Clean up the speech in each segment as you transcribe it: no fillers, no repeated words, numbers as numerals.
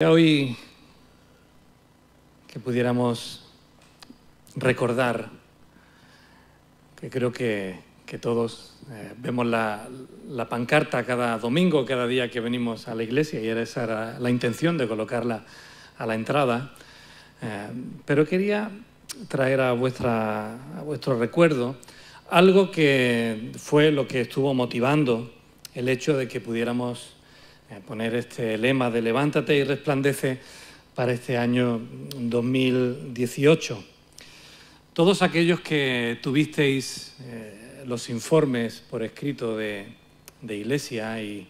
Hoy que pudiéramos recordar, que creo que todos vemos la pancarta cada domingo, cada día que venimos a la iglesia, y esa era la intención de colocarla a la entrada, pero quería traer a vuestro recuerdo algo que fue lo que estuvo motivando el hecho de que pudiéramos poner este lema de levántate y resplandece para este año 2018. Todos aquellos que tuvisteis los informes por escrito de iglesia y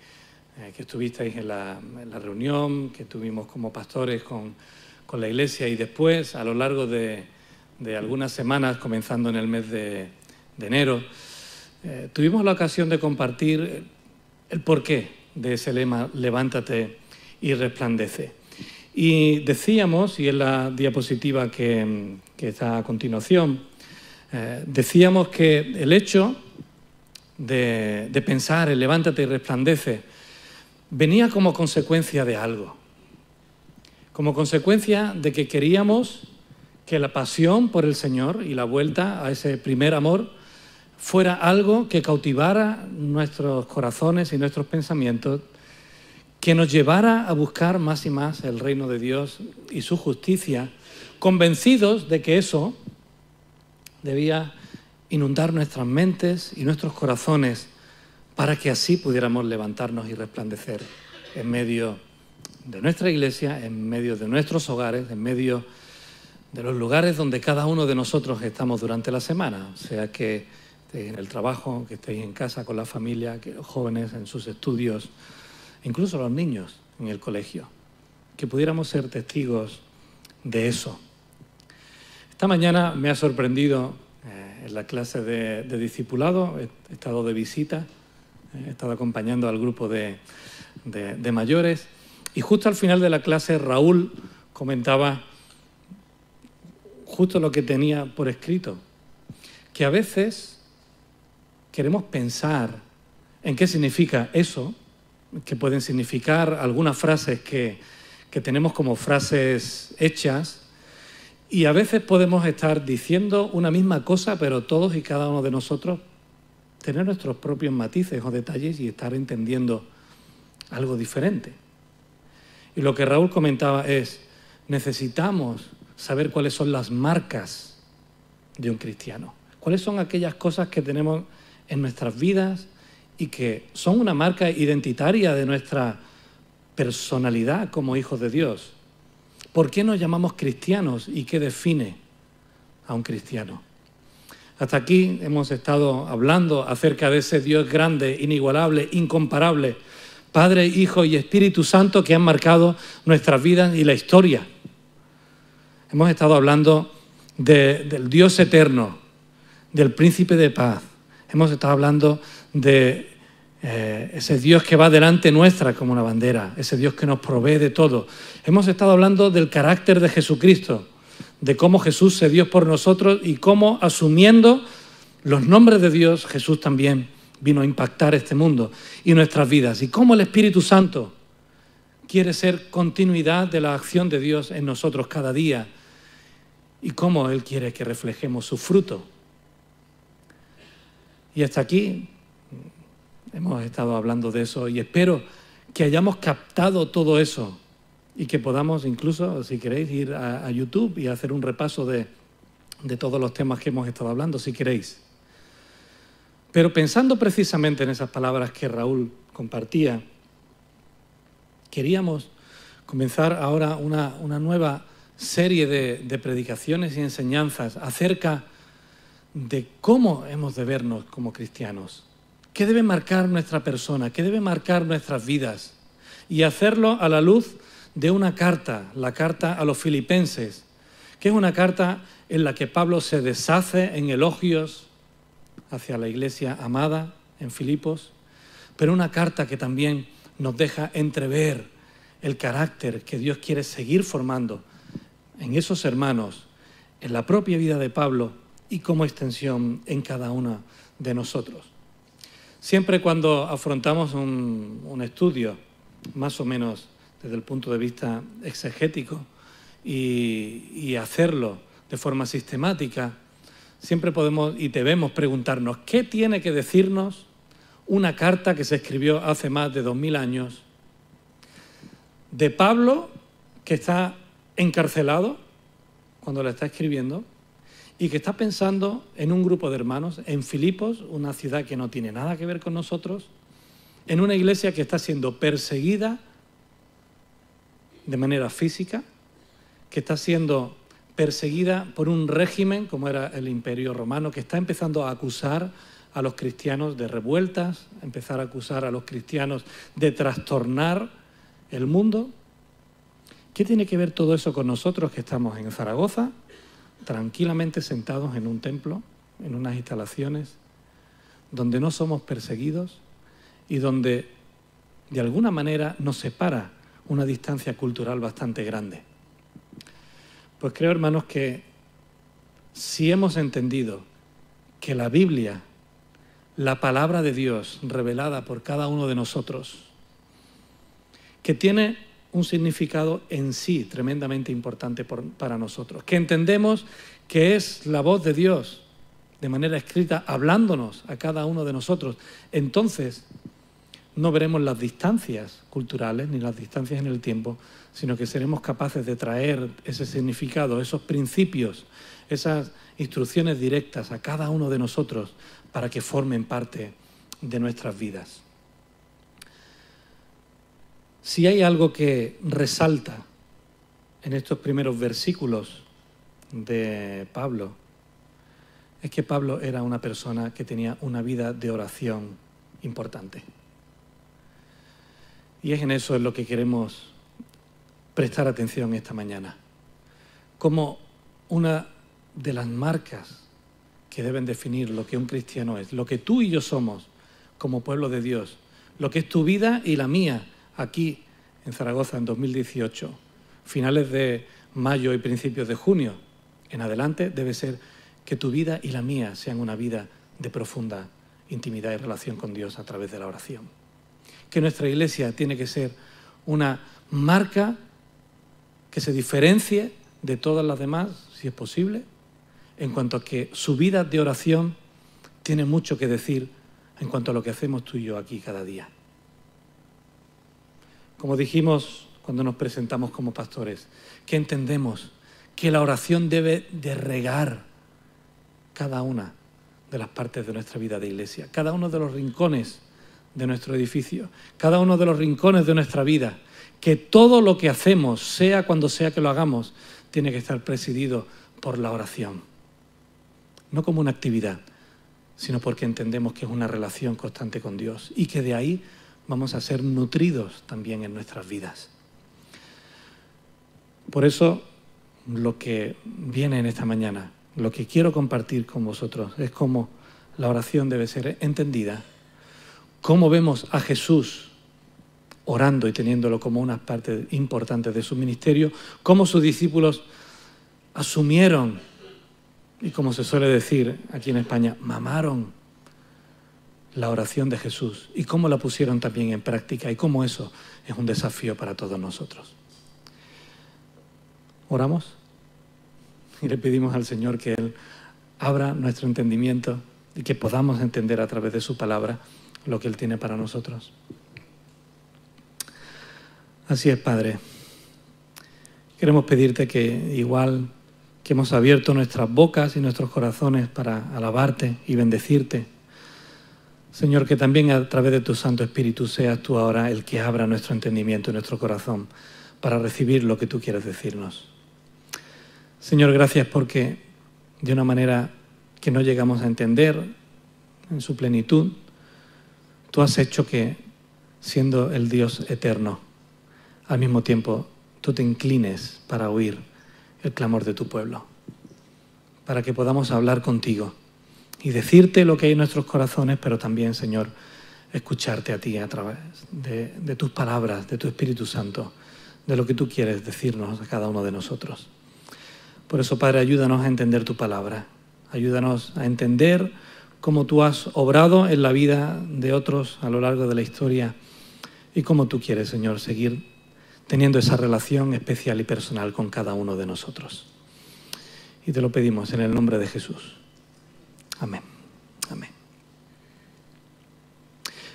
que estuvisteis en la reunión que tuvimos como pastores con la iglesia, y después a lo largo de algunas semanas, comenzando en el mes de enero, tuvimos la ocasión de compartir el porqué de ese lema, levántate y resplandece. Y decíamos, y es la diapositiva que está a continuación, decíamos que el hecho de pensar en levántate y resplandece venía como consecuencia de algo, como consecuencia de que queríamos que la pasión por el Señor y la vuelta a ese primer amor fuera algo que cautivara nuestros corazones y nuestros pensamientos, que nos llevara a buscar más y más el reino de Dios y su justicia, convencidos de que eso debía inundar nuestras mentes y nuestros corazones para que así pudiéramos levantarnos y resplandecer en medio de nuestra iglesia, en medio de nuestros hogares, en medio de los lugares donde cada uno de nosotros estamos durante la semana, o sea que estéis en el trabajo, que estéis en casa con la familia, que los jóvenes en sus estudios, incluso los niños en el colegio, que pudiéramos ser testigos de eso. Esta mañana me ha sorprendido en la clase de discipulado, he estado de visita, he estado acompañando al grupo de mayores, y justo al final de la clase Raúl comentaba justo lo que tenía por escrito, que a veces queremos pensar en qué significa eso, que pueden significar algunas frases que tenemos como frases hechas, y a veces podemos estar diciendo una misma cosa, pero todos y cada uno de nosotros tener nuestros propios matices o detalles y estar entendiendo algo diferente. Y lo que Raúl comentaba es, necesitamos saber cuáles son las marcas de un cristiano, cuáles son aquellas cosas que tenemos en nuestras vidas y que son una marca identitaria de nuestra personalidad como hijos de Dios. ¿Por qué nos llamamos cristianos y qué define a un cristiano? Hasta aquí hemos estado hablando acerca de ese Dios grande, inigualable, incomparable, Padre, Hijo y Espíritu Santo, que han marcado nuestras vidas y la historia. Hemos estado hablando del Dios eterno, del Príncipe de paz. Hemos estado hablando de ese Dios que va delante nuestra como una bandera, ese Dios que nos provee de todo. Hemos estado hablando del carácter de Jesucristo, de cómo Jesús se dio por nosotros y cómo, asumiendo los nombres de Dios, Jesús también vino a impactar este mundo y nuestras vidas. Y cómo el Espíritu Santo quiere ser continuidad de la acción de Dios en nosotros cada día y cómo Él quiere que reflejemos su fruto. Y hasta aquí hemos estado hablando de eso y espero que hayamos captado todo eso y que podamos incluso, si queréis, ir a YouTube y hacer un repaso de todos los temas que hemos estado hablando, si queréis. Pero pensando precisamente en esas palabras que Raúl compartía, queríamos comenzar ahora una nueva serie de predicaciones y enseñanzas acerca de cómo hemos de vernos como cristianos, qué debe marcar nuestra persona, qué debe marcar nuestras vidas, y hacerlo a la luz de una carta, la carta a los Filipenses, que es una carta en la que Pablo se deshace en elogios hacia la iglesia amada en Filipos, pero una carta que también nos deja entrever el carácter que Dios quiere seguir formando en esos hermanos, en la propia vida de Pablo y como extensión en cada uno de nosotros. Siempre cuando afrontamos un estudio más o menos desde el punto de vista exegético y hacerlo de forma sistemática, siempre podemos y debemos preguntarnos ¿qué tiene que decirnos una carta que se escribió hace más de 2000 años de Pablo, que está encarcelado cuando la está escribiendo y que está pensando en un grupo de hermanos en Filipos, una ciudad que no tiene nada que ver con nosotros, en una iglesia que está siendo perseguida de manera física, que está siendo perseguida por un régimen como era el Imperio Romano, que está empezando a acusar a los cristianos de revueltas, a empezar a acusar a los cristianos de trastornar el mundo. ¿Qué tiene que ver todo eso con nosotros que estamos en Zaragoza, tranquilamente sentados en un templo, en unas instalaciones, donde no somos perseguidos y donde de alguna manera nos separa una distancia cultural bastante grande? Pues creo, hermanos, que si hemos entendido que la Biblia, la palabra de Dios revelada por cada uno de nosotros, que tiene un significado en sí tremendamente importante para nosotros, que entendemos que es la voz de Dios de manera escrita hablándonos a cada uno de nosotros, entonces no veremos las distancias culturales ni las distancias en el tiempo, sino que seremos capaces de traer ese significado, esos principios, esas instrucciones directas a cada uno de nosotros para que formen parte de nuestras vidas. Si hay algo que resalta en estos primeros versículos de Pablo, es que Pablo era una persona que tenía una vida de oración importante. Y es en eso en lo que queremos prestar atención esta mañana. Como una de las marcas que deben definir lo que un cristiano es, lo que tú y yo somos como pueblo de Dios, lo que es tu vida y la mía aquí en Zaragoza en 2018, finales de mayo y principios de junio en adelante, debe ser que tu vida y la mía sean una vida de profunda intimidad y relación con Dios a través de la oración. Que nuestra iglesia tiene que ser una marca que se diferencie de todas las demás, si es posible, en cuanto a que su vida de oración tiene mucho que decir en cuanto a lo que hacemos tú y yo aquí cada día. Como dijimos cuando nos presentamos como pastores, que entendemos que la oración debe de regar cada una de las partes de nuestra vida de iglesia, cada uno de los rincones de nuestro edificio, cada uno de los rincones de nuestra vida, que todo lo que hacemos, sea cuando sea que lo hagamos, tiene que estar presidido por la oración. No como una actividad, sino porque entendemos que es una relación constante con Dios y que de ahí vamos a ser nutridos también en nuestras vidas. Por eso, lo que viene en esta mañana, lo que quiero compartir con vosotros es cómo la oración debe ser entendida, cómo vemos a Jesús orando y teniéndolo como una parte importante de su ministerio, cómo sus discípulos asumieron, y como se suele decir aquí en España, mamaron la oración de Jesús y cómo la pusieron también en práctica y cómo eso es un desafío para todos nosotros. ¿Oramos? Y le pedimos al Señor que Él abra nuestro entendimiento y que podamos entender a través de su palabra lo que Él tiene para nosotros. Así es, Padre. Queremos pedirte que igual que hemos abierto nuestras bocas y nuestros corazones para alabarte y bendecirte, Señor, que también a través de tu Santo Espíritu seas tú ahora el que abra nuestro entendimiento y nuestro corazón para recibir lo que tú quieres decirnos. Señor, gracias porque de una manera que no llegamos a entender en su plenitud, tú has hecho que, siendo el Dios eterno, al mismo tiempo tú te inclines para oír el clamor de tu pueblo, para que podamos hablar contigo y decirte lo que hay en nuestros corazones, pero también, Señor, escucharte a ti a través de tus palabras, de tu Espíritu Santo, de lo que tú quieres decirnos a cada uno de nosotros. Por eso, Padre, ayúdanos a entender tu palabra, ayúdanos a entender cómo tú has obrado en la vida de otros a lo largo de la historia y cómo tú quieres, Señor, seguir teniendo esa relación especial y personal con cada uno de nosotros. Y te lo pedimos en el nombre de Jesús. Amén. Amén.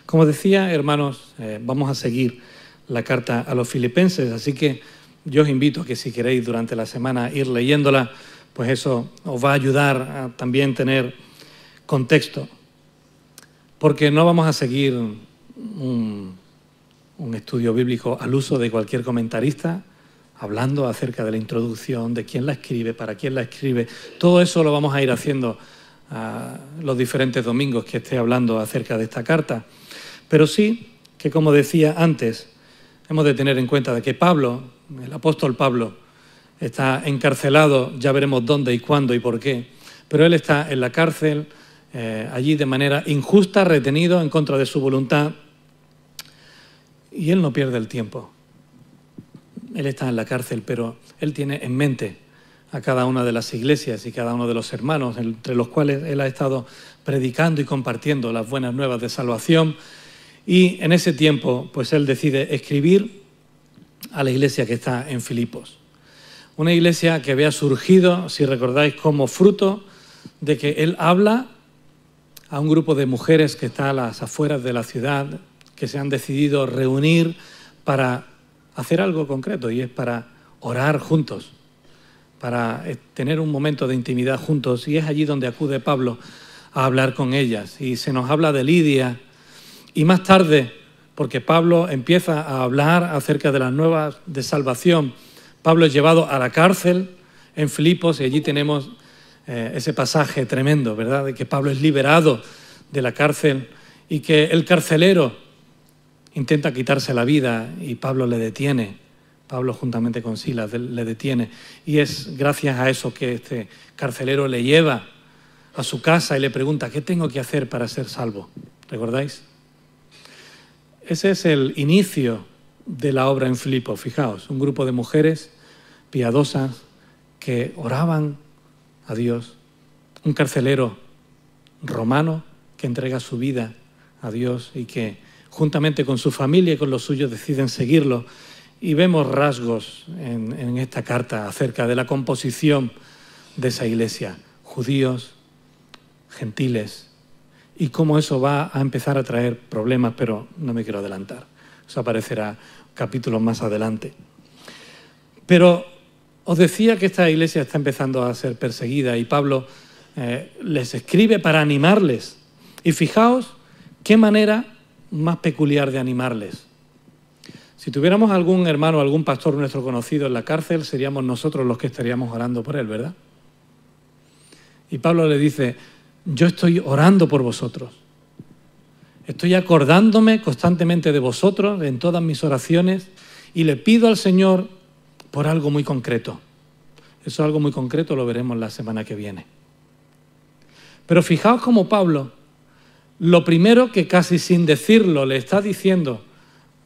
Como decía, hermanos, vamos a seguir la carta a los filipenses, así que yo os invito a que si queréis durante la semana ir leyéndola, pues eso os va a ayudar a también tener contexto, porque no vamos a seguir un estudio bíblico al uso de cualquier comentarista, hablando acerca de la introducción, de quién la escribe, para quién la escribe. Todo eso lo vamos a ir haciendo los diferentes domingos que esté hablando acerca de esta carta. Pero sí que, como decía antes, hemos de tener en cuenta de que Pablo, el apóstol Pablo, está encarcelado, ya veremos dónde y cuándo y por qué, pero él está en la cárcel, allí de manera injusta, retenido en contra de su voluntad, y él no pierde el tiempo. Él está en la cárcel, pero él tiene en mente a cada una de las iglesias y cada uno de los hermanos, entre los cuales él ha estado predicando y compartiendo las buenas nuevas de salvación. Y en ese tiempo, pues él decide escribir a la iglesia que está en Filipos. Una iglesia que había surgido, si recordáis, como fruto de que él habla a un grupo de mujeres que está a las afueras de la ciudad, que se han decidido reunir para hacer algo concreto, y es para orar juntos, para tener un momento de intimidad juntos. Y es allí donde acude Pablo a hablar con ellas. Y se nos habla de Lidia. Y más tarde, porque Pablo empieza a hablar acerca de las nuevas de salvación, Pablo es llevado a la cárcel en Filipos y allí tenemos ese pasaje tremendo, ¿verdad?, de que Pablo es liberado de la cárcel y que el carcelero intenta quitarse la vida y Pablo le detiene. Pablo juntamente con Silas le detiene. Y es gracias a eso que este carcelero le lleva a su casa y le pregunta: ¿qué tengo que hacer para ser salvo? ¿Recordáis? Ese es el inicio de la obra en Filipos. Fijaos, un grupo de mujeres piadosas que oraban a Dios, un carcelero romano que entrega su vida a Dios y que juntamente con su familia y con los suyos deciden seguirlo. Y vemos rasgos en esta carta acerca de la composición de esa iglesia, judíos, gentiles, y cómo eso va a empezar a traer problemas, pero no me quiero adelantar. Eso aparecerá capítulos más adelante. Pero os decía que esta iglesia está empezando a ser perseguida y Pablo les escribe para animarles. Y fijaos qué manera más peculiar de animarles. Si tuviéramos algún hermano, algún pastor nuestro conocido en la cárcel, seríamos nosotros los que estaríamos orando por él, ¿verdad? Y Pablo le dice: yo estoy orando por vosotros. Estoy acordándome constantemente de vosotros en todas mis oraciones y le pido al Señor por algo muy concreto. Eso algo muy concreto lo veremos la semana que viene. Pero fijaos cómo Pablo, lo primero que casi sin decirlo le está diciendo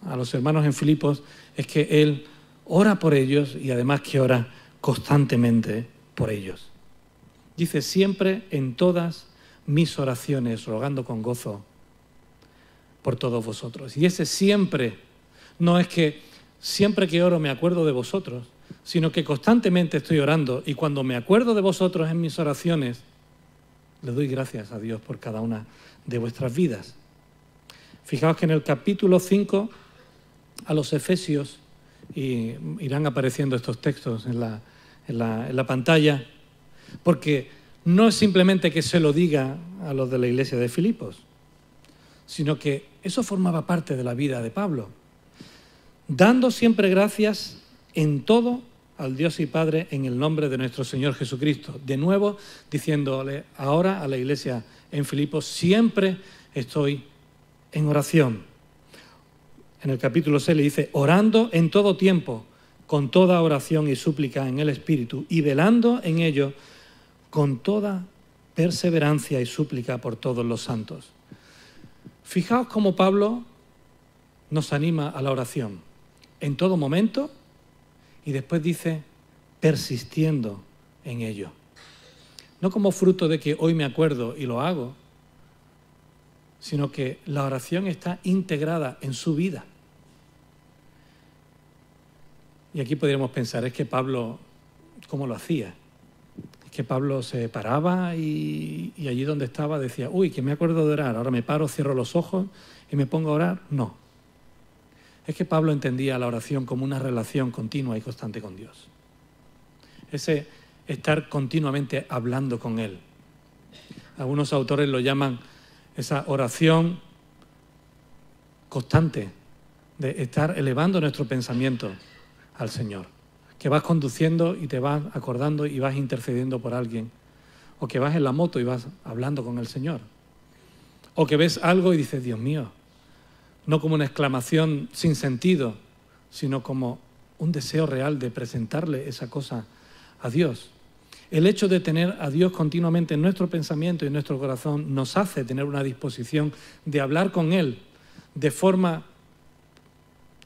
a los hermanos en Filipos es que él ora por ellos y además que ora constantemente por ellos. Dice: siempre en todas mis oraciones, rogando con gozo por todos vosotros. Y ese siempre no es que siempre que oro me acuerdo de vosotros, sino que constantemente estoy orando y cuando me acuerdo de vosotros en mis oraciones, le doy gracias a Dios por cada una de vuestras vidas. Fijaos que en el capítulo 5 a los Efesios, y irán apareciendo estos textos en la pantalla, porque no es simplemente que se lo diga a los de la iglesia de Filipos, sino que eso formaba parte de la vida de Pablo. Dando siempre gracias en todo al Dios y Padre en el nombre de nuestro Señor Jesucristo. De nuevo, diciéndole ahora a la iglesia en Filipos: siempre estoy en oración. En el capítulo 6 le dice: orando en todo tiempo, con toda oración y súplica en el Espíritu, y velando en ello con toda perseverancia y súplica por todos los santos. Fijaos cómo Pablo nos anima a la oración en todo momento y después dice: persistiendo en ello. No como fruto de que hoy me acuerdo y lo hago, sino que la oración está integrada en su vida. Y aquí podríamos pensar, es que Pablo, ¿cómo lo hacía? Es que Pablo se paraba y allí donde estaba decía, uy, que me acuerdo de orar, ahora me paro, cierro los ojos y me pongo a orar. No. Es que Pablo entendía la oración como una relación continua y constante con Dios. Ese estar continuamente hablando con Él. Algunos autores lo llaman esa oración constante, de estar elevando nuestro pensamiento al Señor. Que vas conduciendo y te vas acordando y vas intercediendo por alguien. O que vas en la moto y vas hablando con el Señor. O que ves algo y dices, Dios mío, no como una exclamación sin sentido, sino como un deseo real de presentarle esa cosa a Dios. El hecho de tener a Dios continuamente en nuestro pensamiento y en nuestro corazón nos hace tener una disposición de hablar con Él de forma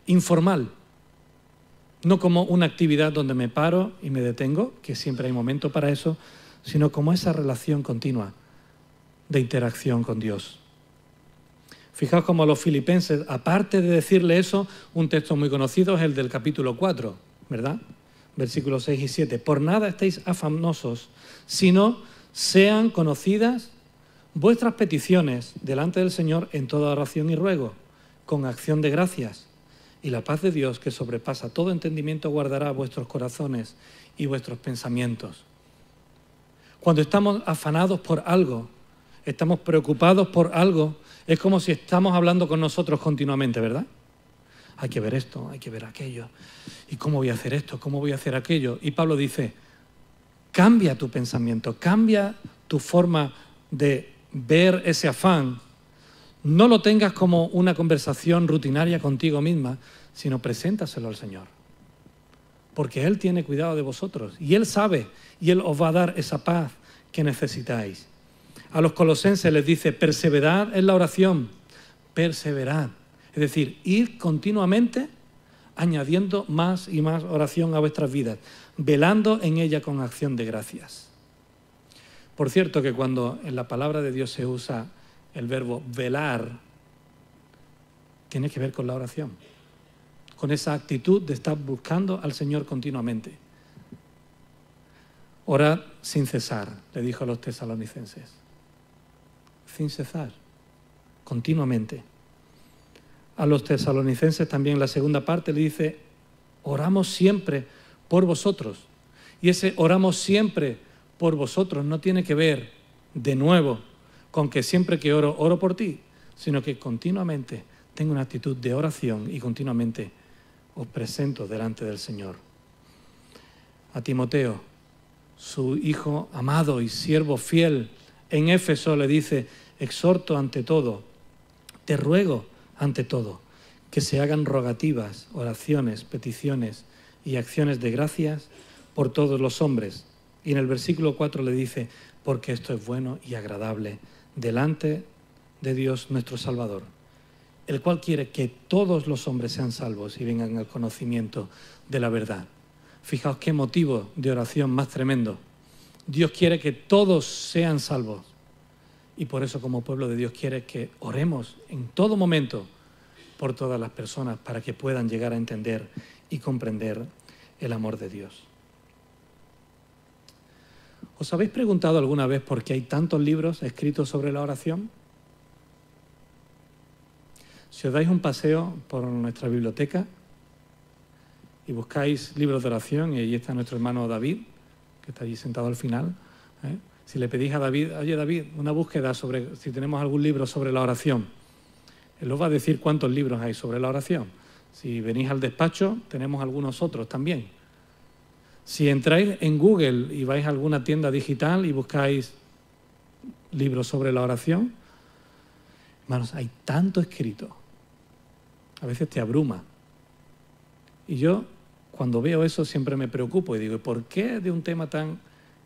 informal, no como una actividad donde me paro y me detengo, que siempre hay momento para eso, sino como esa relación continua de interacción con Dios. Fijaos cómo los filipenses, aparte de decirle eso, un texto muy conocido es el del capítulo 4, ¿verdad? Versículos 6 y 7. Por nada estéis afanosos, sino sean conocidas vuestras peticiones delante del Señor en toda oración y ruego, con acción de gracias. Y la paz de Dios, que sobrepasa todo entendimiento, guardará vuestros corazones y vuestros pensamientos. Cuando estamos afanados por algo, estamos preocupados por algo, es como si estamos hablando con nosotros continuamente, ¿verdad? Hay que ver esto, hay que ver aquello. ¿Y cómo voy a hacer esto? ¿Cómo voy a hacer aquello? Y Pablo dice, cambia tu pensamiento, cambia tu forma de ver ese afán. No lo tengas como una conversación rutinaria contigo misma, sino preséntaselo al Señor. Porque Él tiene cuidado de vosotros y Él sabe y Él os va a dar esa paz que necesitáis. A los colosenses les dice, perseverad en la oración, perseverad. Es decir, ir continuamente añadiendo más y más oración a vuestras vidas, velando en ella con acción de gracias. Por cierto que cuando en la palabra de Dios se usa el verbo velar, tiene que ver con la oración, con esa actitud de estar buscando al Señor continuamente. Orad sin cesar, le dijo a los tesalonicenses. Sin cesar, continuamente. A los tesalonicenses también la segunda parte le dice, oramos siempre por vosotros. Y ese oramos siempre por vosotros no tiene que ver, de nuevo, con que siempre que oro, oro por ti, sino que continuamente tengo una actitud de oración y continuamente os presento delante del Señor. A Timoteo, su hijo amado y siervo fiel, en Éfeso le dice, exhorto ante todo, te ruego ante todo, que se hagan rogativas, oraciones, peticiones y acciones de gracias por todos los hombres. Y en el versículo 4 le dice, porque esto es bueno y agradable delante de Dios nuestro Salvador, el cual quiere que todos los hombres sean salvos y vengan al conocimiento de la verdad. Fijaos qué motivo de oración más tremendo. Dios quiere que todos sean salvos. Y por eso como pueblo de Dios quiere que oremos en todo momento por todas las personas para que puedan llegar a entender y comprender el amor de Dios. ¿Os habéis preguntado alguna vez por qué hay tantos libros escritos sobre la oración? Si os dais un paseo por nuestra biblioteca y buscáis libros de oración, y ahí está nuestro hermano David, que está allí sentado al final, si le pedís a David, oye David, una búsqueda sobre si tenemos algún libro sobre la oración, él os va a decir cuántos libros hay sobre la oración. Si venís al despacho, tenemos algunos otros también. Si entráis en Google y vais a alguna tienda digital y buscáis libros sobre la oración, hermanos, hay tanto escrito. A veces te abruma. Y yo, cuando veo eso, siempre me preocupo y digo, ¿por qué de un tema tan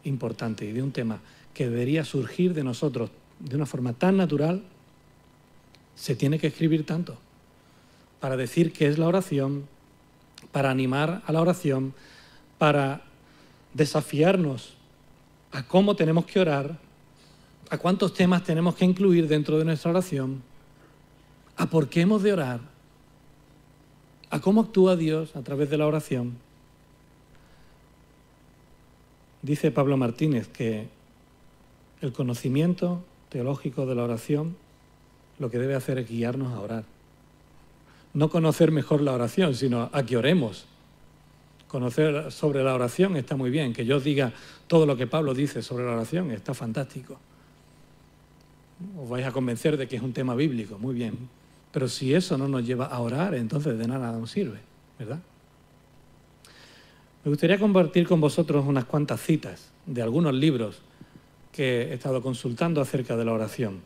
importante y de un tema que debería surgir de nosotros de una forma tan natural, se tiene que escribir tanto? Para decir qué es la oración, para animar a la oración, para desafiarnos a cómo tenemos que orar, a cuántos temas tenemos que incluir dentro de nuestra oración, a por qué hemos de orar, a cómo actúa Dios a través de la oración. Dice Pablo Martínez que el conocimiento teológico de la oración lo que debe hacer es guiarnos a orar. No conocer mejor la oración, sino a que oremos. Conocer sobre la oración está muy bien. Que yo os diga todo lo que Pablo dice sobre la oración está fantástico. Os vais a convencer de que es un tema bíblico, muy bien. Pero si eso no nos lleva a orar, entonces de nada nos sirve, ¿verdad? Me gustaría compartir con vosotros unas cuantas citas de algunos libros que he estado consultando acerca de la oración.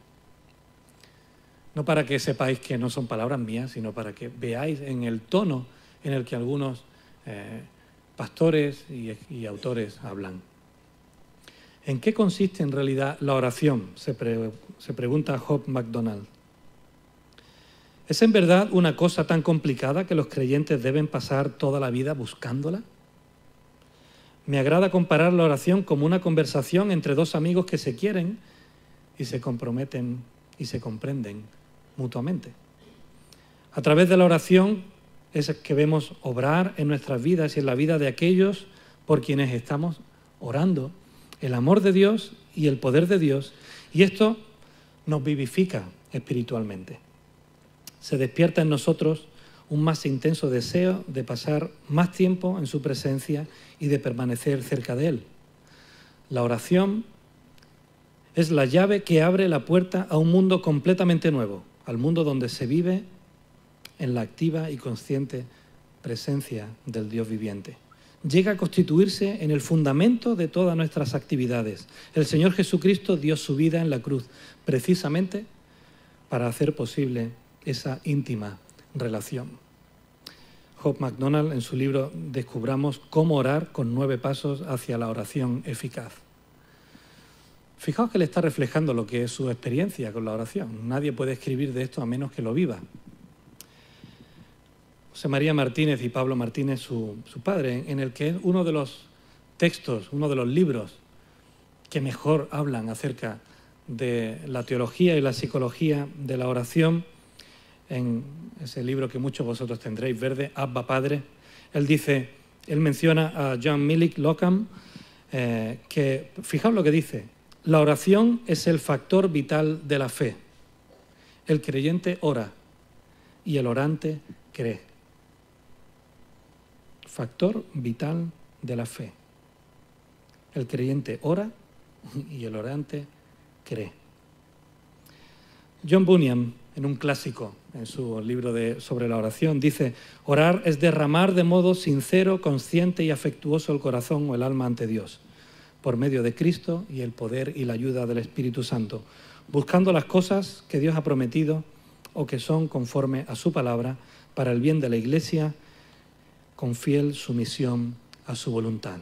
No para que sepáis que no son palabras mías, sino para que veáis en el tono en el que algunos pastores y autores hablan. ¿En qué consiste en realidad la oración?, se pregunta Hope McDonald. ¿Es en verdad una cosa tan complicada que los creyentes deben pasar toda la vida buscándola? Me agrada comparar la oración como una conversación entre dos amigos que se quieren y se comprometen y se comprenden mutuamente. A través de la oración es que vemos obrar en nuestras vidas y en la vida de aquellos por quienes estamos orando el amor de Dios y el poder de Dios, y esto nos vivifica espiritualmente. Se despierta en nosotros un más intenso deseo de pasar más tiempo en su presencia y de permanecer cerca de Él. La oración es la llave que abre la puerta a un mundo completamente nuevo, al mundo donde se vive en la activa y consciente presencia del Dios viviente. Llega a constituirse en el fundamento de todas nuestras actividades. El Señor Jesucristo dio su vida en la cruz, precisamente para hacer posible esa íntima relación. Hope McDonald, en su libro Descubramos cómo orar con 9 pasos hacia la oración eficaz. Fijaos que le está reflejando lo que es su experiencia con la oración. Nadie puede escribir de esto a menos que lo viva. José María Martínez y Pablo Martínez, su padre, en el que es uno de los textos, uno de los libros que mejor hablan acerca de la teología y la psicología de la oración, en ese libro que muchos de vosotros tendréis, verde, Abba Padre, él menciona a John Millick Lockham, que, fijaos lo que dice, la oración es el factor vital de la fe. El creyente ora y el orante cree. Factor vital de la fe. El creyente ora y el orante cree. John Bunyan, en un clásico, en su libro sobre la oración, dice: orar es derramar de modo sincero, consciente y afectuoso el corazón o el alma ante Dios, por medio de Cristo y el poder y la ayuda del Espíritu Santo, buscando las cosas que Dios ha prometido o que son conforme a su palabra para el bien de la Iglesia, con fiel sumisión a su voluntad.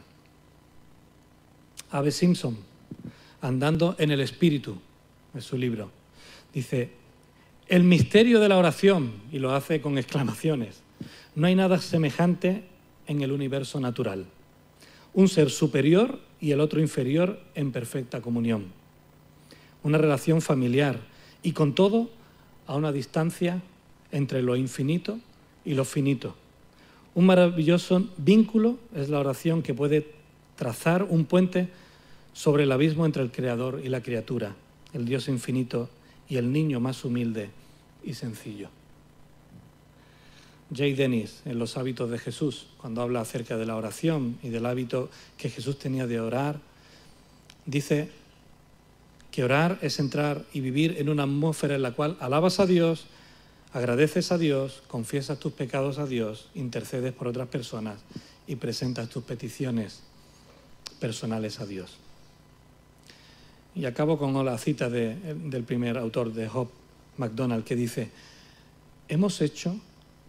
Ave Simpson, Andando en el Espíritu, en su libro, dice: el misterio de la oración, y lo hace con exclamaciones, no hay nada semejante en el universo natural. Un ser superior y el otro inferior en perfecta comunión. Una relación familiar y con todo a una distancia entre lo infinito y lo finito. Un maravilloso vínculo es la oración que puede trazar un puente sobre el abismo entre el Creador y la criatura, el Dios infinito y el niño más humilde y sencillo. Jay Dennis, en Los hábitos de Jesús, cuando habla acerca de la oración y del hábito que Jesús tenía de orar, dice que orar es entrar y vivir en una atmósfera en la cual alabas a Dios, agradeces a Dios, confiesas tus pecados a Dios, intercedes por otras personas y presentas tus peticiones personales a Dios. Y acabo con la cita del primer autor, de Hope McDonald, que dice: hemos hecho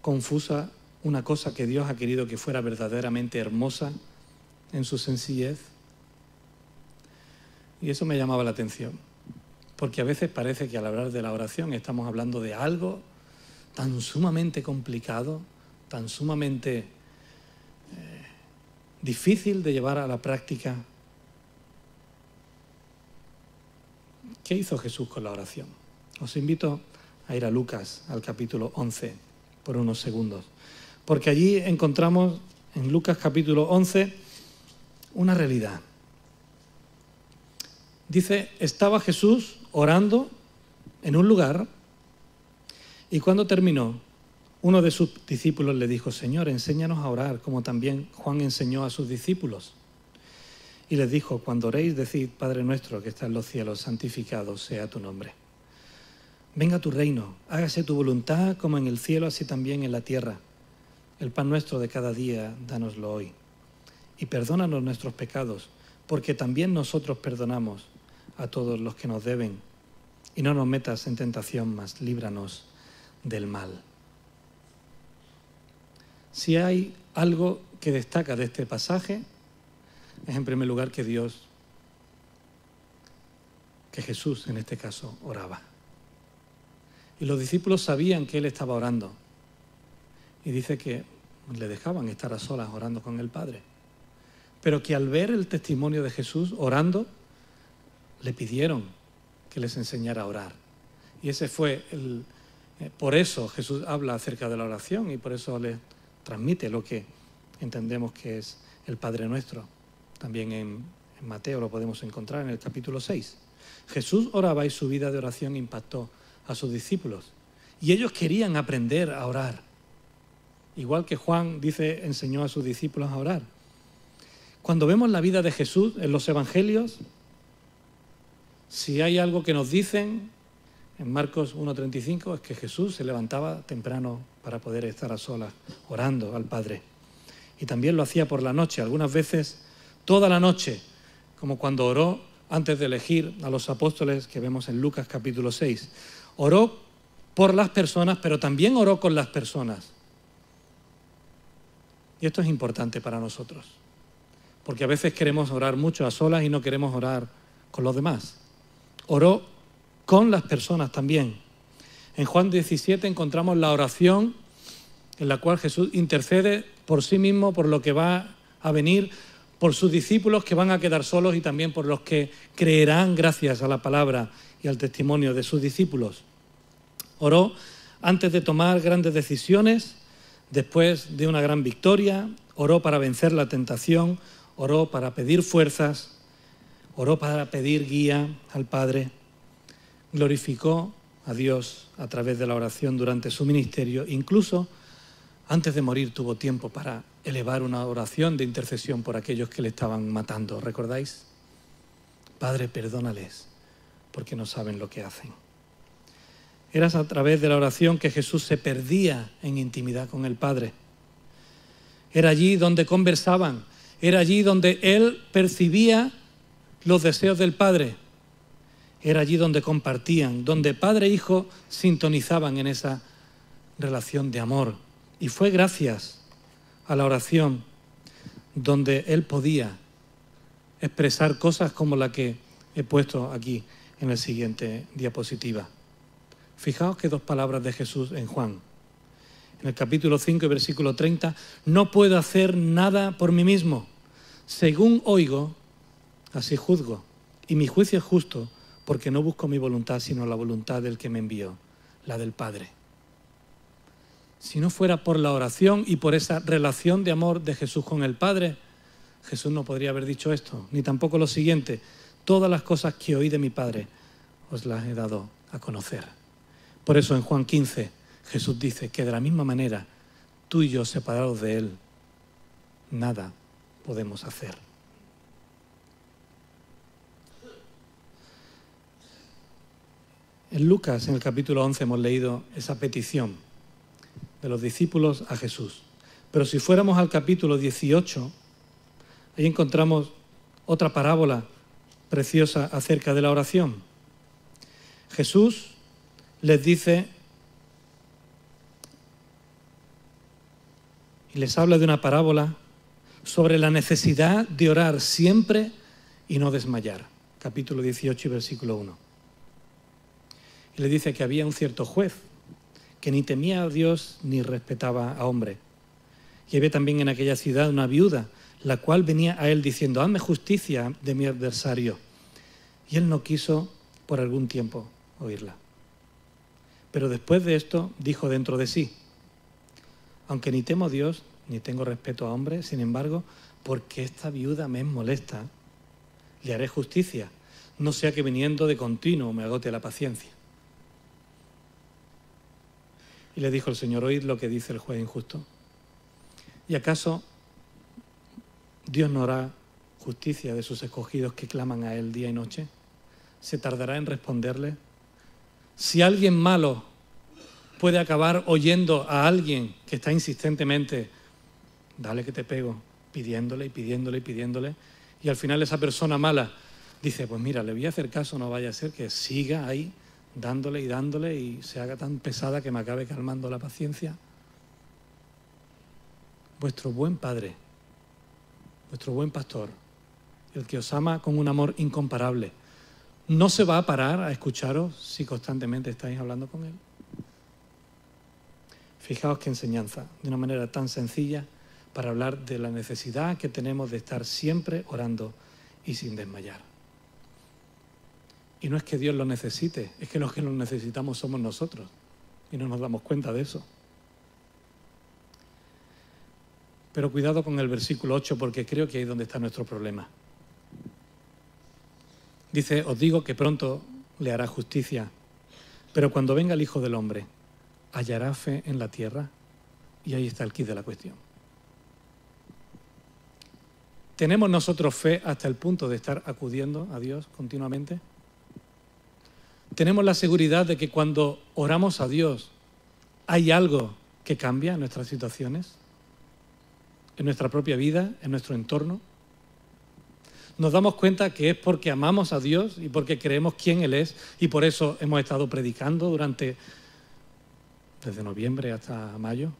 confusa una cosa que Dios ha querido que fuera verdaderamente hermosa en su sencillez. Y eso me llamaba la atención, porque a veces parece que al hablar de la oración estamos hablando de algo tan sumamente complicado, tan sumamente difícil de llevar a la práctica. ¿Qué hizo Jesús con la oración? Os invito a ir a Lucas, al capítulo 11, por unos segundos, porque allí encontramos en Lucas capítulo 11 una realidad. Dice, estaba Jesús orando en un lugar y cuando terminó, uno de sus discípulos le dijo, Señor, enséñanos a orar, como también Juan enseñó a sus discípulos. Y les dijo, cuando oréis, decid, Padre nuestro que está en los cielos, santificado sea tu nombre. Venga tu reino, hágase tu voluntad como en el cielo, así también en la tierra. El pan nuestro de cada día, dánoslo hoy. Y perdónanos nuestros pecados, porque también nosotros perdonamos a todos los que nos deben. Y no nos metas en tentación, mas líbranos del mal. Si hay algo que destaca de este pasaje, es en primer lugar que Jesús en este caso oraba. Y los discípulos sabían que Él estaba orando. Y dice que le dejaban estar a solas orando con el Padre. Pero que al ver el testimonio de Jesús orando, le pidieron que les enseñara a orar. Y ese fue por eso Jesús habla acerca de la oración y por eso les transmite lo que entendemos que es el Padre Nuestro. También en Mateo lo podemos encontrar en el capítulo 6. Jesús oraba y su vida de oración impactó a sus discípulos. Y ellos querían aprender a orar. Igual que Juan enseñó a sus discípulos a orar. Cuando vemos la vida de Jesús en los evangelios, si hay algo que nos dicen en Marcos 1:35 es que Jesús se levantaba temprano para poder estar a solas orando al Padre. Y también lo hacía por la noche, algunas veces toda la noche, como cuando oró antes de elegir a los apóstoles que vemos en Lucas capítulo 6. Oró por las personas, pero también oró con las personas. Y esto es importante para nosotros, porque a veces queremos orar mucho a solas y no queremos orar con los demás. Oró con las personas también. En Juan 17 encontramos la oración en la cual Jesús intercede por sí mismo, por lo que va a venir, por sus discípulos que van a quedar solos y también por los que creerán gracias a la palabra y al testimonio de sus discípulos. Oró antes de tomar grandes decisiones, después de una gran victoria, oró para vencer la tentación, oró para pedir fuerzas, oró para pedir guía al Padre, glorificó a Dios a través de la oración durante su ministerio, incluso antes de morir tuvo tiempo para elevar una oración de intercesión por aquellos que le estaban matando. ¿Recordáis? Padre, perdónales, porque no saben lo que hacen. Era a través de la oración que Jesús se perdía en intimidad con el Padre. Era allí donde conversaban, era allí donde Él percibía los deseos del Padre. Era allí donde compartían, donde Padre e Hijo sintonizaban en esa relación de amor. Y fue gracias a la oración donde Él podía expresar cosas como la que he puesto aquí en la siguiente diapositiva. Fijaos que dos palabras de Jesús en Juan. En el capítulo 5 y versículo 30, no puedo hacer nada por mí mismo. Según oigo, así juzgo. Y mi juicio es justo, porque no busco mi voluntad, sino la voluntad del que me envió, la del Padre. Si no fuera por la oración y por esa relación de amor de Jesús con el Padre, Jesús no podría haber dicho esto, ni tampoco lo siguiente. Todas las cosas que oí de mi Padre os las he dado a conocer. Por eso en Juan 15 Jesús dice que de la misma manera tú y yo separados de Él nada podemos hacer. En Lucas, en el capítulo 11, hemos leído esa petición de los discípulos a Jesús. Pero si fuéramos al capítulo 18, ahí encontramos otra parábola preciosa acerca de la oración. Jesús les dice y les habla de una parábola sobre la necesidad de orar siempre y no desmayar. Capítulo 18 y versículo 1. Y le dice que había un cierto juez que ni temía a Dios ni respetaba a hombre. Y había también en aquella ciudad una viuda, la cual venía a él diciendo, hazme justicia de mi adversario. Y él no quiso por algún tiempo oírla. Pero después de esto dijo dentro de sí, aunque ni temo a Dios ni tengo respeto a hombre, sin embargo, porque esta viuda me es molesta, le haré justicia. no sea que viniendo de continuo me agote la paciencia. Y le dijo el Señor: oíd lo que dice el juez injusto. ¿Y acaso Dios no hará justicia de sus escogidos que claman a Él día y noche? ¿Se tardará en responderle? Si alguien malo puede acabar oyendo a alguien que está insistentemente, dale que te pego, pidiéndole y pidiéndole y pidiéndole, y al final esa persona mala dice, pues mira, le voy a hacer caso, no vaya a ser que siga ahí dándole y se haga tan pesada que me acabe calmando la paciencia. Vuestro buen Padre, vuestro buen pastor, el que os ama con un amor incomparable, ¿no se va a parar a escucharos si constantemente estáis hablando con Él? Fijaos qué enseñanza, de una manera tan sencilla, para hablar de la necesidad que tenemos de estar siempre orando y sin desmayar. Y no es que Dios lo necesite, es que los que lo necesitamos somos nosotros y no nos damos cuenta de eso. Pero cuidado con el versículo 8, porque creo que ahí es donde está nuestro problema. Dice, os digo que pronto le hará justicia, pero cuando venga el Hijo del Hombre, ¿hallará fe en la tierra? Y ahí está el quid de la cuestión. ¿Tenemos nosotros fe hasta el punto de estar acudiendo a Dios continuamente? ¿Tenemos la seguridad de que cuando oramos a Dios hay algo que cambia en nuestras situaciones? ¿En nuestra propia vida? ¿En nuestro entorno? Nos damos cuenta que es porque amamos a Dios y porque creemos quién Él es, y por eso hemos estado predicando desde noviembre hasta mayo,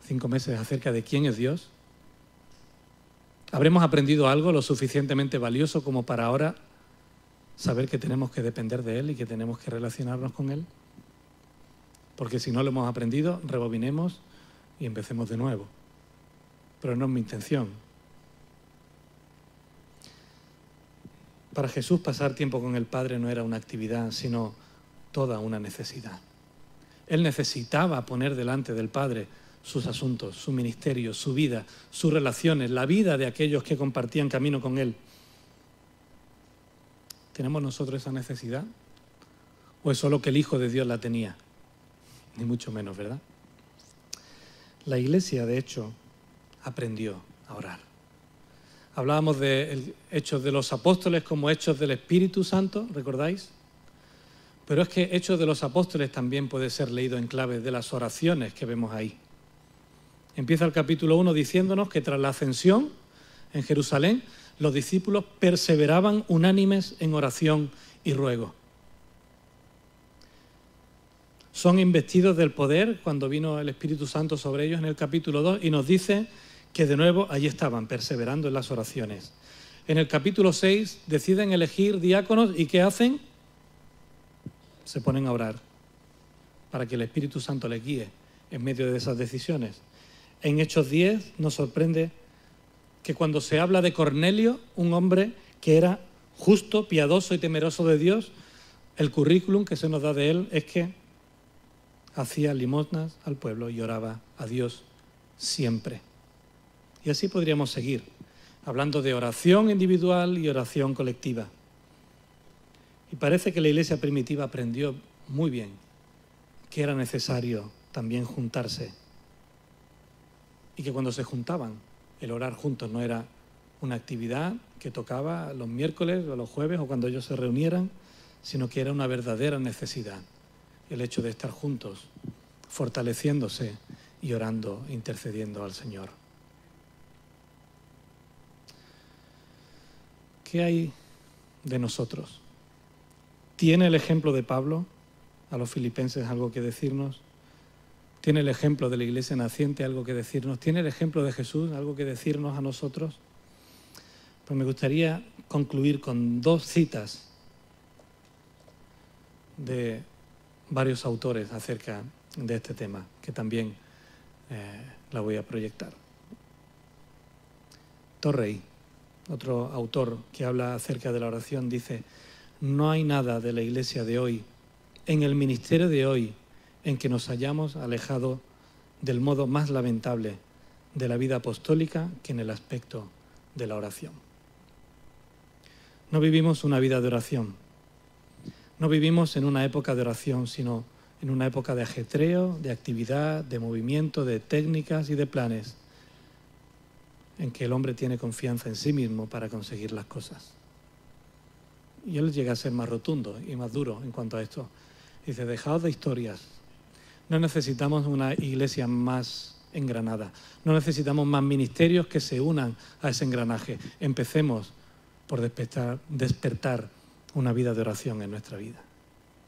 5 meses acerca de quién es Dios. ¿Habremos aprendido algo lo suficientemente valioso como para ahora saber que tenemos que depender de Él y que tenemos que relacionarnos con Él? Porque si no lo hemos aprendido, rebobinemos y empecemos de nuevo. Pero no es mi intención. Para Jesús pasar tiempo con el Padre no era una actividad, sino toda una necesidad. Él necesitaba poner delante del Padre sus asuntos, su ministerio, su vida, sus relaciones, la vida de aquellos que compartían camino con Él. ¿Tenemos nosotros esa necesidad? ¿O es solo que el Hijo de Dios la tenía? Ni mucho menos, ¿verdad? La Iglesia, de hecho, aprendió a orar. Hablábamos de Hechos de los Apóstoles como Hechos del Espíritu Santo, ¿recordáis? Pero es que Hechos de los Apóstoles también puede ser leído en clave de las oraciones que vemos ahí. Empieza el capítulo 1 diciéndonos que tras la ascensión en Jerusalén, los discípulos perseveraban unánimes en oración y ruego. Son investidos del poder cuando vino el Espíritu Santo sobre ellos en el capítulo 2 y nos dice que de nuevo allí estaban, perseverando en las oraciones. En el capítulo 6 deciden elegir diáconos y ¿qué hacen? Se ponen a orar para que el Espíritu Santo les guíe en medio de esas decisiones. En Hechos 10 nos sorprende que cuando se habla de Cornelio, un hombre que era justo, piadoso y temeroso de Dios, el currículum que se nos da de él es que hacía limosnas al pueblo y oraba a Dios siempre. Y así podríamos seguir, hablando de oración individual y oración colectiva. Y parece que la Iglesia primitiva aprendió muy bien que era necesario también juntarse. Y que cuando se juntaban, el orar juntos no era una actividad que tocaba los miércoles o los jueves o cuando ellos se reunieran, sino que era una verdadera necesidad. El hecho de estar juntos, fortaleciéndose y orando, intercediendo al Señor. ¿Qué hay de nosotros? ¿Tiene el ejemplo de Pablo a los filipenses algo que decirnos? ¿Tiene el ejemplo de la Iglesia naciente algo que decirnos? ¿Tiene el ejemplo de Jesús algo que decirnos a nosotros? Pues me gustaría concluir con 2 citas de varios autores acerca de este tema, que también la voy a proyectar. Torrey, otro autor que habla acerca de la oración, dice: no hay nada de la Iglesia de hoy, en el ministerio de hoy, en que nos hayamos alejado del modo más lamentable de la vida apostólica que en el aspecto de la oración. No vivimos una vida de oración. No vivimos en una época de oración, sino en una época de ajetreo, de actividad, de movimiento, de técnicas y de planes, en que el hombre tiene confianza en sí mismo para conseguir las cosas. Y él llega a ser más rotundo y más duro en cuanto a esto. Dice, dejaos de historias. No necesitamos una iglesia más engranada. No necesitamos más ministerios que se unan a ese engranaje. Empecemos por despertar una vida de oración en nuestra vida,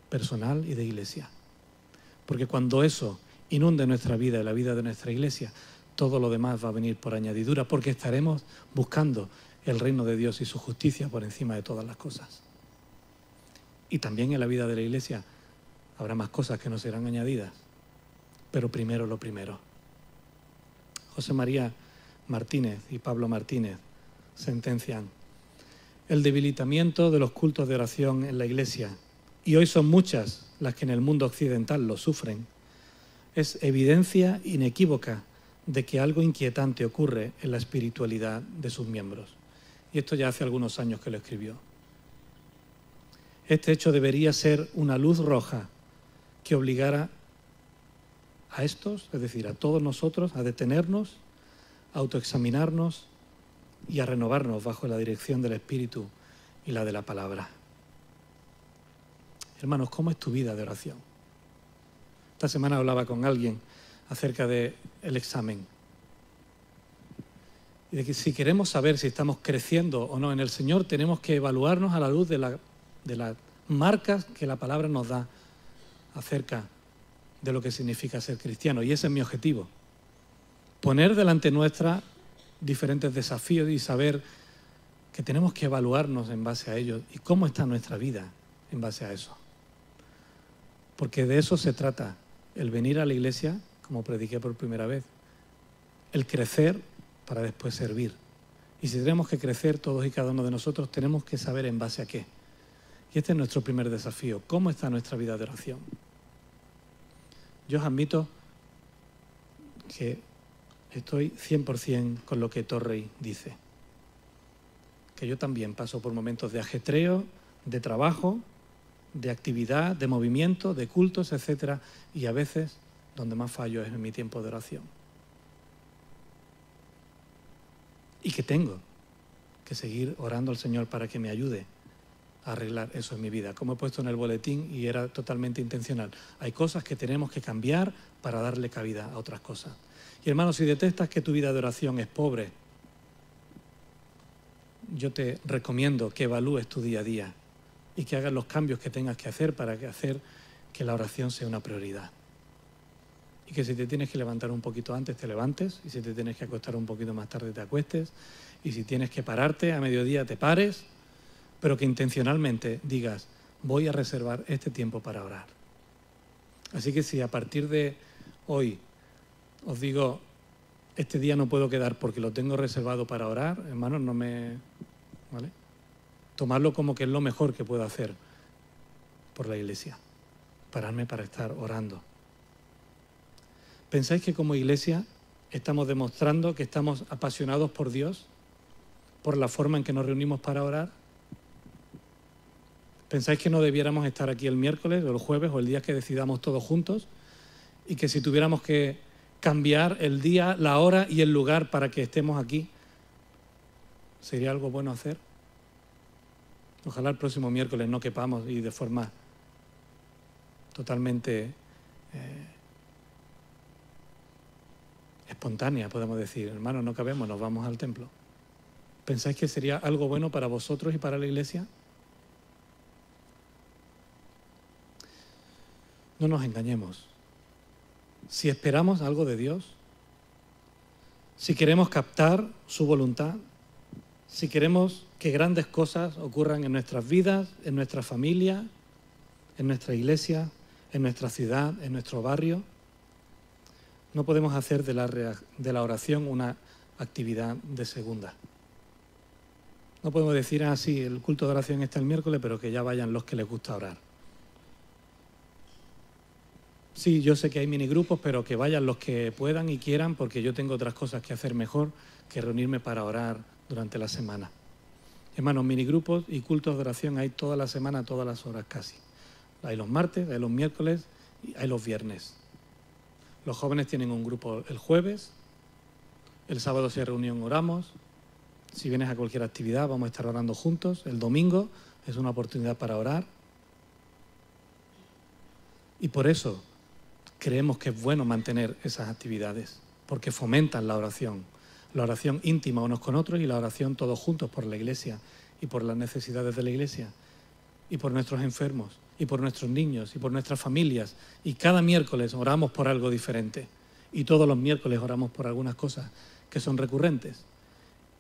personal y de iglesia. Porque cuando eso inunde nuestra vida y la vida de nuestra iglesia, todo lo demás va a venir por añadidura, porque estaremos buscando el reino de Dios y su justicia por encima de todas las cosas. Y también en la vida de la iglesia habrá más cosas que no serán añadidas, pero primero lo primero. José María Martínez y Pablo Martínez sentencian: el debilitamiento de los cultos de oración en la iglesia, y hoy son muchas las que en el mundo occidental lo sufren, es evidencia inequívoca de que algo inquietante ocurre en la espiritualidad de sus miembros. Y esto ya hace algunos años que lo escribió. Este hecho debería ser una luz roja que obligara a estos, es decir, a todos nosotros, a detenernos, a autoexaminarnos y a renovarnos bajo la dirección del Espíritu y la de la palabra. Hermanos, ¿cómo es tu vida de oración? Esta semana hablaba con alguien acerca del examen. Y de que si queremos saber si estamos creciendo o no en el Señor, tenemos que evaluarnos a la luz de las marcas que la palabra nos da acerca de lo que significa ser cristiano. Y ese es mi objetivo. Poner delante nuestra diferentes desafíos y saber que tenemos que evaluarnos en base a ellos y cómo está nuestra vida en base a eso. Porque de eso se trata, el venir a la iglesia, como prediqué por primera vez, el crecer para después servir. Y si tenemos que crecer todos y cada uno de nosotros, tenemos que saber en base a qué. Y este es nuestro primer desafío, ¿cómo está nuestra vida de oración? Yo os admito que estoy 100% con lo que Torrey dice. Que yo también paso por momentos de ajetreo, de trabajo, de actividad, de movimiento, de cultos, etc. Y a veces donde más fallo es en mi tiempo de oración. Y que tengo que seguir orando al Señor para que me ayude a arreglar eso en mi vida. Como he puesto en el boletín y era totalmente intencional. Hay cosas que tenemos que cambiar para darle cabida a otras cosas. Y hermanos, si detectas que tu vida de oración es pobre, yo te recomiendo que evalúes tu día a día y que hagas los cambios que tengas que hacer para hacer que la oración sea una prioridad. Y que si te tienes que levantar un poquito antes, te levantes, y si te tienes que acostar un poquito más tarde, te acuestes, y si tienes que pararte a mediodía, te pares, pero que intencionalmente digas, voy a reservar este tiempo para orar. Así que si a partir de hoy os digo, este día no puedo quedar porque lo tengo reservado para orar, hermanos, no me... ¿vale? Tomarlo como que es lo mejor que puedo hacer por la iglesia, pararme para estar orando. ¿Pensáis que como iglesia estamos demostrando que estamos apasionados por Dios, por la forma en que nos reunimos para orar? ¿Pensáis que no debiéramos estar aquí el miércoles o el jueves o el día que decidamos todos juntos? Y que si tuviéramos que cambiar el día, la hora y el lugar para que estemos aquí, ¿sería algo bueno hacer? Ojalá el próximo miércoles no quepamos y de forma totalmente espontánea podemos decir, hermanos, no cabemos, nos vamos al templo. ¿Pensáis que sería algo bueno para vosotros y para la iglesia? No nos engañemos. Si esperamos algo de Dios, si queremos captar su voluntad, si queremos que grandes cosas ocurran en nuestras vidas, en nuestra familia, en nuestra iglesia, en nuestra ciudad, en nuestro barrio, no podemos hacer de la oración una actividad de segunda. No podemos decir, sí, el culto de oración está el miércoles, pero que ya vayan los que les gusta orar. Sí, yo sé que hay minigrupos, pero que vayan los que puedan y quieran, porque yo tengo otras cosas que hacer mejor que reunirme para orar durante la semana. Hermanos, minigrupos y cultos de oración hay toda la semana, todas las horas casi. Hay los martes, hay los miércoles y hay los viernes. Los jóvenes tienen un grupo el jueves, el sábado se reúnen, oramos. Si vienes a cualquier actividad vamos a estar orando juntos. El domingo es una oportunidad para orar. Y por eso creemos que es bueno mantener esas actividades, porque fomentan la oración íntima unos con otros y la oración todos juntos por la Iglesia y por las necesidades de la Iglesia y por nuestros enfermos y por nuestros niños y por nuestras familias. Y cada miércoles oramos por algo diferente y todos los miércoles oramos por algunas cosas que son recurrentes.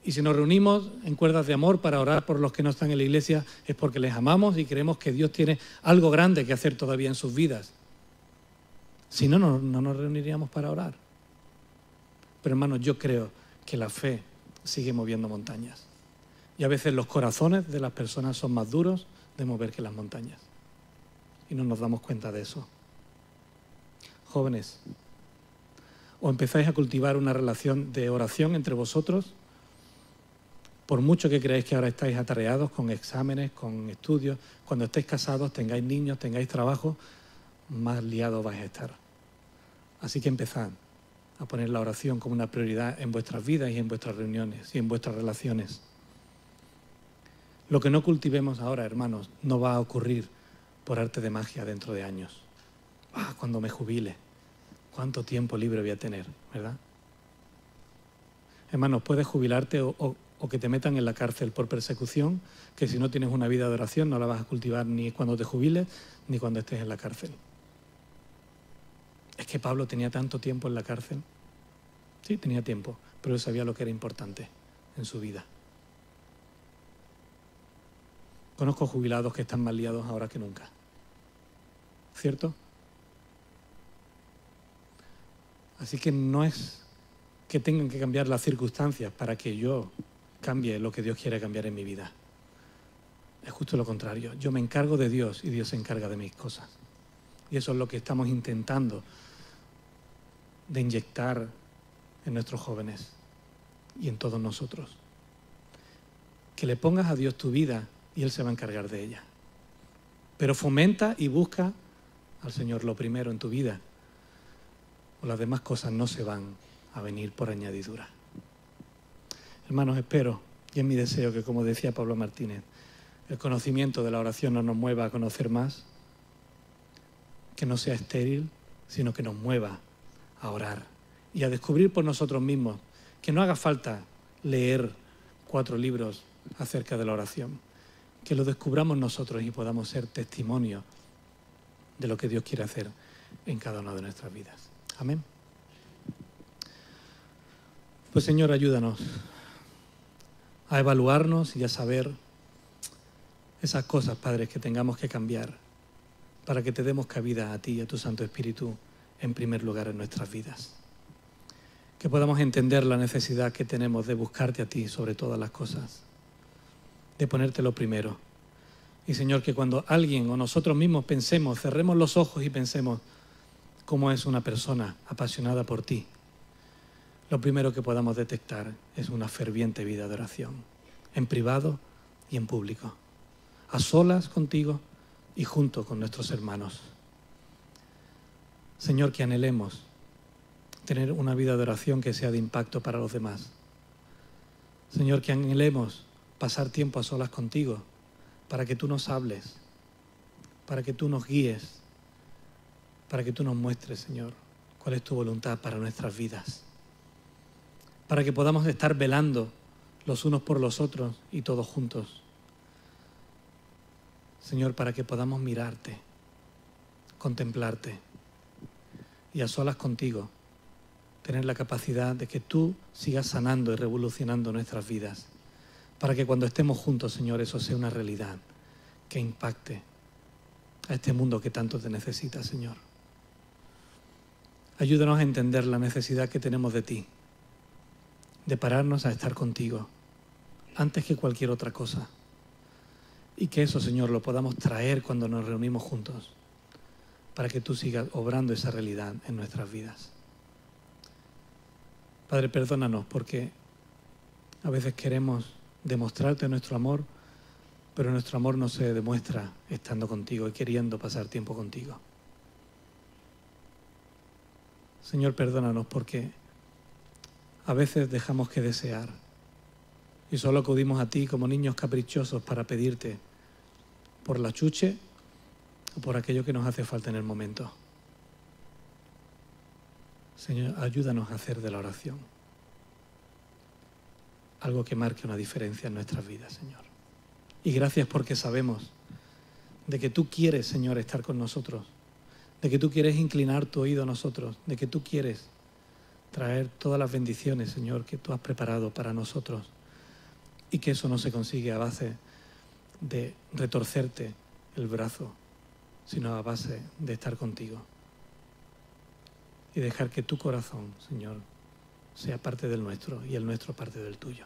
Y si nos reunimos en cuerdas de amor para orar por los que no están en la Iglesia es porque les amamos y creemos que Dios tiene algo grande que hacer todavía en sus vidas. Si no, no nos reuniríamos para orar. Pero hermanos, yo creo que la fe sigue moviendo montañas. Y a veces los corazones de las personas son más duros de mover que las montañas. Y no nos damos cuenta de eso. Jóvenes, o empezáis a cultivar una relación de oración entre vosotros, por mucho que creáis que ahora estáis atareados con exámenes, con estudios, cuando estéis casados, tengáis niños, tengáis trabajo, más liados vais a estar. Así que empezad a poner la oración como una prioridad en vuestras vidas y en vuestras reuniones y en vuestras relaciones. Lo que no cultivemos ahora, hermanos, no va a ocurrir por arte de magia dentro de años. Cuando me jubile, ¿cuánto tiempo libre voy a tener? ¿Verdad? Hermanos, puedes jubilarte o que te metan en la cárcel por persecución, que si no tienes una vida de oración no la vas a cultivar ni cuando te jubiles ni cuando estés en la cárcel. Es que Pablo tenía tanto tiempo en la cárcel. Sí, tenía tiempo, pero él sabía lo que era importante en su vida. Conozco jubilados que están más liados ahora que nunca. ¿Cierto? Así que no es que tengan que cambiar las circunstancias para que yo cambie lo que Dios quiere cambiar en mi vida. Es justo lo contrario. Yo me encargo de Dios y Dios se encarga de mis cosas. Y eso es lo que estamos intentando de inyectar en nuestros jóvenes y en todos nosotros. Que le pongas a Dios tu vida y Él se va a encargar de ella. Pero fomenta y busca al Señor lo primero en tu vida, o las demás cosas no se van a venir por añadidura. Hermanos, espero, y es mi deseo que, como decía Pablo Martínez, el conocimiento de la oración no nos mueva a conocer más, que no sea estéril, sino que nos mueva a orar y a descubrir por nosotros mismos que no haga falta leer 4 libros acerca de la oración, que lo descubramos nosotros y podamos ser testimonio de lo que Dios quiere hacer en cada una de nuestras vidas. Amén. Pues Señor, ayúdanos a evaluarnos y a saber esas cosas, Padre, que tengamos que cambiar para que te demos cabida a ti y a tu Santo Espíritu en primer lugar en nuestras vidas. Que podamos entender la necesidad que tenemos de buscarte a ti sobre todas las cosas, de ponértelo primero. Y Señor, que cuando alguien o nosotros mismos pensemos, cerremos los ojos y pensemos cómo es una persona apasionada por ti, lo primero que podamos detectar es una ferviente vida de oración, en privado y en público, a solas contigo y junto con nuestros hermanos. Señor, que anhelemos tener una vida de oración que sea de impacto para los demás. Señor, que anhelemos pasar tiempo a solas contigo para que tú nos hables, para que tú nos guíes, para que tú nos muestres, Señor, cuál es tu voluntad para nuestras vidas, para que podamos estar velando los unos por los otros y todos juntos. Señor, para que podamos mirarte, contemplarte y a solas contigo tener la capacidad de que tú sigas sanando y revolucionando nuestras vidas, para que cuando estemos juntos, Señor, eso sea una realidad que impacte a este mundo que tanto te necesita, Señor. Ayúdanos a entender la necesidad que tenemos de ti, de pararnos a estar contigo antes que cualquier otra cosa. Y que eso, Señor, lo podamos traer cuando nos reunimos juntos, para que tú sigas obrando esa realidad en nuestras vidas. Padre, perdónanos porque a veces queremos demostrarte nuestro amor, pero nuestro amor no se demuestra estando contigo y queriendo pasar tiempo contigo. Señor, perdónanos porque a veces dejamos que desear y solo acudimos a ti como niños caprichosos para pedirte por la chuche o por aquello que nos hace falta en el momento. Señor, ayúdanos a hacer de la oración algo que marque una diferencia en nuestras vidas, Señor. Y gracias porque sabemos de que tú quieres, Señor, estar con nosotros, de que tú quieres inclinar tu oído a nosotros, de que tú quieres traer todas las bendiciones, Señor, que tú has preparado para nosotros, y que eso no se consigue a base de retorcerte el brazo, sino a base de estar contigo y dejar que tu corazón, Señor, sea parte del nuestro y el nuestro parte del tuyo.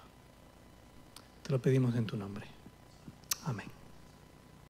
Te lo pedimos en tu nombre. Amén.